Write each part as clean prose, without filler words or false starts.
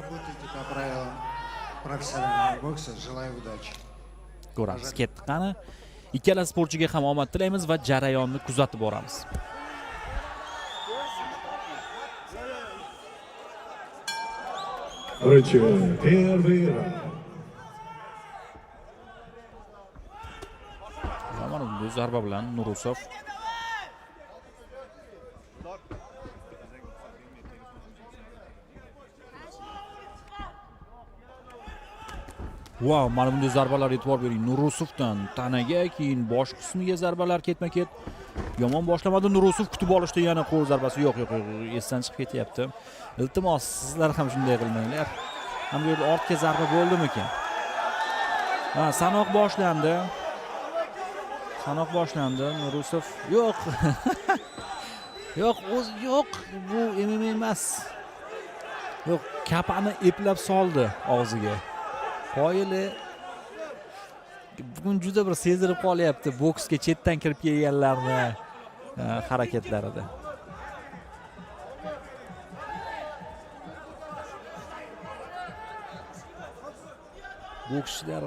работаете по правилам профессионального бокса. Желаю удачи. Ko'ramiz. Ketdi qani. Ikkala sportchiga ham omad tilaymiz va jarayonni kuzatib boramiz. Короче, первый раунд. Mana bu zarba bilan Nurusov Wow, mana bunday zarbalar e'tibor bering. Nurusovdan tanaga, keyin bosh qismiga zarbalar ketma-ket. Yomon boshlamadi Nurusov, kutib olishda yana qo'l zarbasi yo'q, esdan chiqib ketyapti. Iltimos, sizlar ham shunday qilmanglar. Ham bu yerda ortga zarba bo'ldimikan? Ha, sanoq boshlandi. Sanoq boshlandi. Nurusov yo'q. Yo'q, o'zi yo'q. Bu MMA emas. Yo'q, kapani eplab soldi og'ziga. Qoyili bugun juda bir sezilib qolyapti boksga chetdan kirib kelganlarni harakatlarida. Bokschilar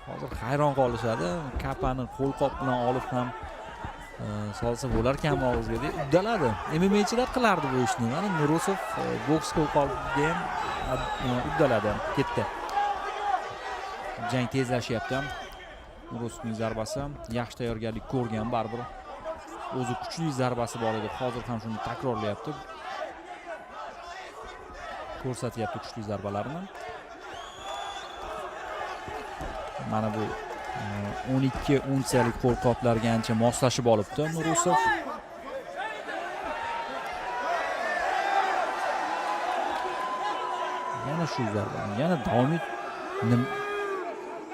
hozir hayron qolishadi. Kapani qo'lqop bilan olib ham solsa bo'lar kam og'izga deb uddaladi. MMAchilar qilardi bu ishni. Mana Nurusov boks qo'lqopiga ham uddaladi, ketdi. Jang tezlashyapti. Nurusovning zarbasi yaxshi tayyorgarlik ko'rgan baribir. O'zi kuchli zarbasi bor edi. Hozir ham shuni takrorlayapti. Ko'rsatyapti kuchli zarbalarni. Mana bu 12 unsiyalik qo'lqoplarga ancha moslashib olibdi Nurusov. Yana shu zarba, yana davom et.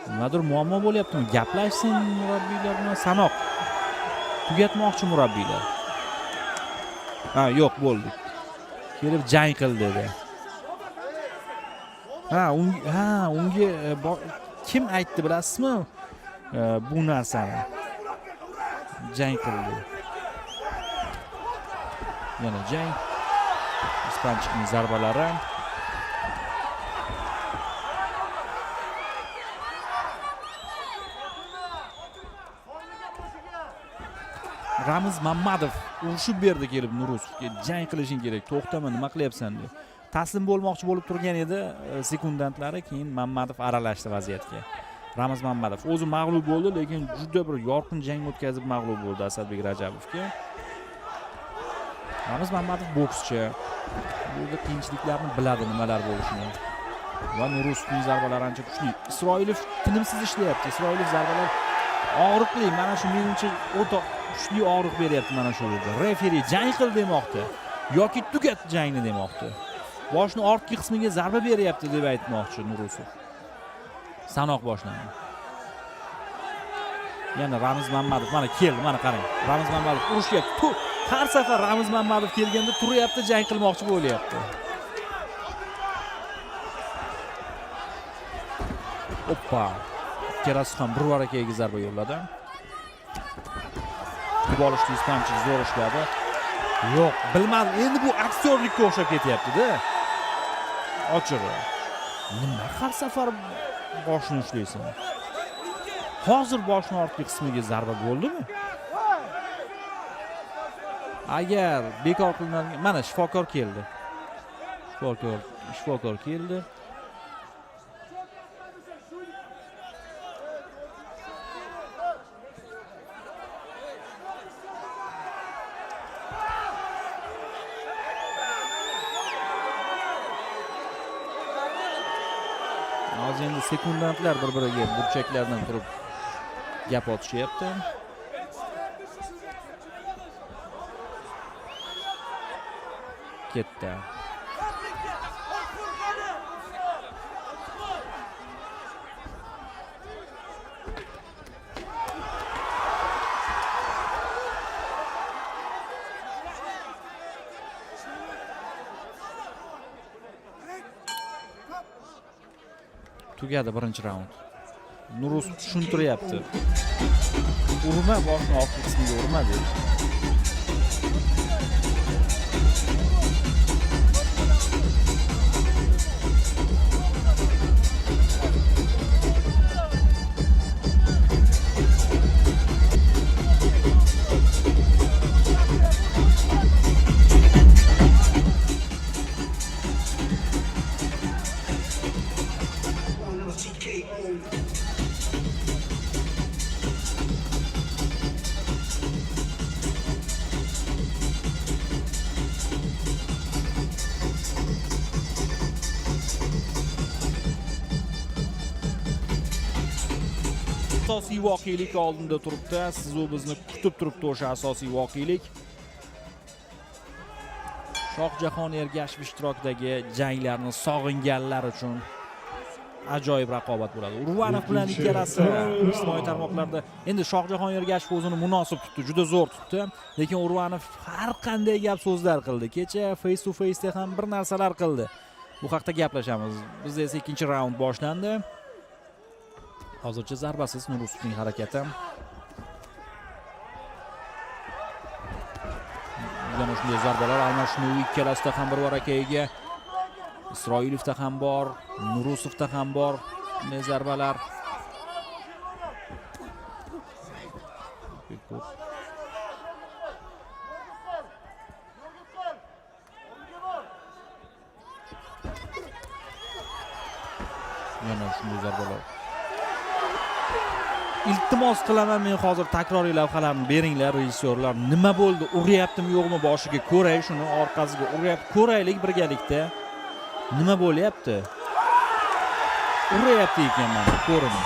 Nimadir muammo bo'lyaptimi? Gaplashsin murabbiylar bilan. Sanoq tugatmoqchi murabbiylar. Ha, yo'q bo'ldi. Kelib jang qil dedi. Unga kim aytdi bilasizmi? Bu narsani. Jang qildi. Yana jang. Ispanchikning zarbalari. Ramiz Mamadov urushib berdi kelib Nurusovga. Jang qilishing kerak. To'xtama, nima qilyapsan deb. Taslim bo'lmoqchi bo'lib turgan edi sekundantlari, keyin Mamadov aralashdi vaziyatga. Ramiz Mamadov o'zi mag'lub bo'ldi, lekin juda bir yorqin jang o'tkazib mag'lub bo'ldi Asadbek Rajabovga. Ramiz Mamadov bokschi. Bu yerda qiyinchiliklarni biladi, nimalar bo'lishini. Va Nurusovning zarbalari ancha kuchli. Isroilov tinimsiz ishlayapti. Isroilov zarbalar og'riqli. Mana shu menimcha o'ta kuchli og'riq beryapti mana shu yerda. Referi jang qil demoqda yoki tugat jangni demoqda. Boshni ortki qismiga zarba beryapti deb aytmoqchi Nurusov. Sanoq boshlandi. Yana Ramiz Mamadov mana keldi, mana qarang. Ramiz Mamadov urushyapti. Har safar Ramiz Mamadov kelganda turyapti, jang qilmoqchi bo'lyapti. Oppa. Ikkalasi ham bir varakaga zarba yo'lladi. Bolishni ispanchik zo'r ishladi. Yo'q, bilmadim. Endi bu aktyorlikka o'xshab ketyapti-da. Ochig'i. Nima har safar boshni ushlaysan? Hozir boshni ortki qismiga zarba bo'ldimi? Agar bekor qilinadigan, mana shifokor keldi. Shifokor keldi. Hozir endi sekundantlar bir-biriga burchaklardan turib gap otishyapti. Ketdi. Tugadi birinchi raund. Nurusov tushuntiryapti. Urma, boshni orqa qismiga urma dedi. asosiy voqelik oldinda turibdi. Siz u bizni kutib turibdi o'sha asosiy voqelik. Shohjahon Ergashev ishtirokidagi janglarni sog'inganlar uchun ajoyib raqobat bo'ladi. Urvanov bilan ikkalasi ijtimoiy tarmoqlarda endi Shohjahon Ergashev o'zini munosib tutdi, juda zo'r tutdi, lekin Urvanov har qanday gap so'zlar qildi. Kecha face to face da ham bir narsalar qildi. Bu haqda gaplashamiz. Bizda esa ikkinchi raund boshlandi. Hozircha zarbasiz Nurusovning harakati. Yana shunday zarbalar almashinuv ikkalasida ham bir varakayiga. Isroilovda ham bor, Nurusovda ham bor bunday zarbalar. Yana shunday zarbalar. Iltimos qilaman, men hozir takroriy lavhalarni beringlar rejissyorlar. Nima bo'ldi? Uryaptimi, yo'qmi boshiga ko'ray, shuni orqasiga uryapti. Ko'raylik birgalikda. Nima bo'lyapti? Uryapti ekan mana, ko'rindi.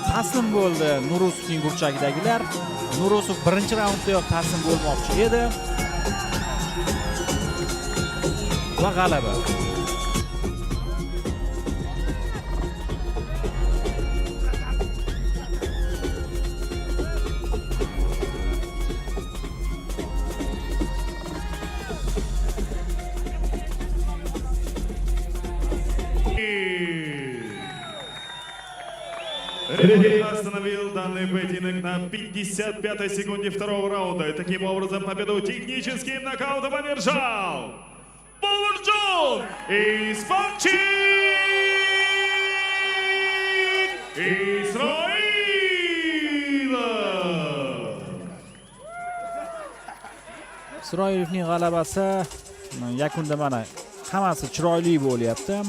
Taslim bo'ldi Nurusovning burchagidagilar. Nurusov birinchi raunddayoq taslim bo'lmoqchi edi. Va g'alaba. Рефери остановил данный поединок на 55-й секунде второго раунда. И таким образом победу техническим нокаутом одержал Бауыржан Испанчик Isroilov. Isroilovning g'alabasi yakunda mana hammasi chiroyli bo'lyapti.